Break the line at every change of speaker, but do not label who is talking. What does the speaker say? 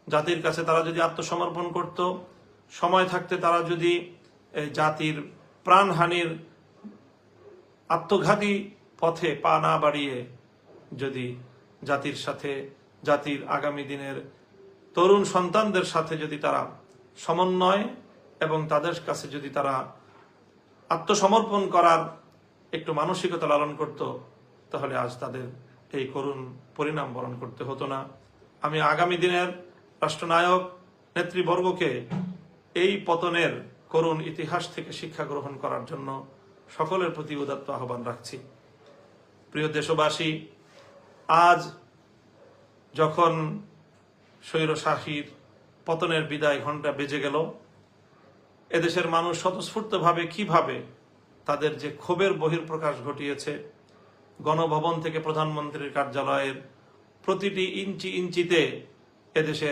জাতির কাছে তারা যদি আত্মসমর্পণ করত, সময় থাকতে তারা যদি জাতির প্রাণহানির আত্মঘাতী পথে পা না বাড়িয়ে যদি জাতির সাথে, জাতির আগামী দিনের তরুণ সন্তানদের সাথে যদি তারা সমন্বয় এবং তাদের কাছে যদি তারা আত্মসমর্পণ করার একটু মানসিকতা লালন করত, তাহলে আজ তাদের এই করুণ পরিণাম বরণ করতে হতো না। আমি আগামী দিনের রাষ্ট্রনায়ক নেতৃবর্গকে এই পতনের করুণ ইতিহাস থেকে শিক্ষা গ্রহণ করার জন্য সকলের প্রতি উদাত্ত আহ্বান রাখছি। প্রিয় দেশবাসী, আজ যখন স্বৈরশাসীর পতনের বিদায় ঘণ্টা বেজে গেল, এদেশের মানুষ স্বতঃস্ফূর্তভাবে কিভাবে তাদের যে ক্ষোভের বহিঃপ্রকাশ ঘটিয়েছে, গণভবন থেকে প্রধানমন্ত্রীর কার্যালয়ের প্রতিটি ইঞ্চিতে এদেশের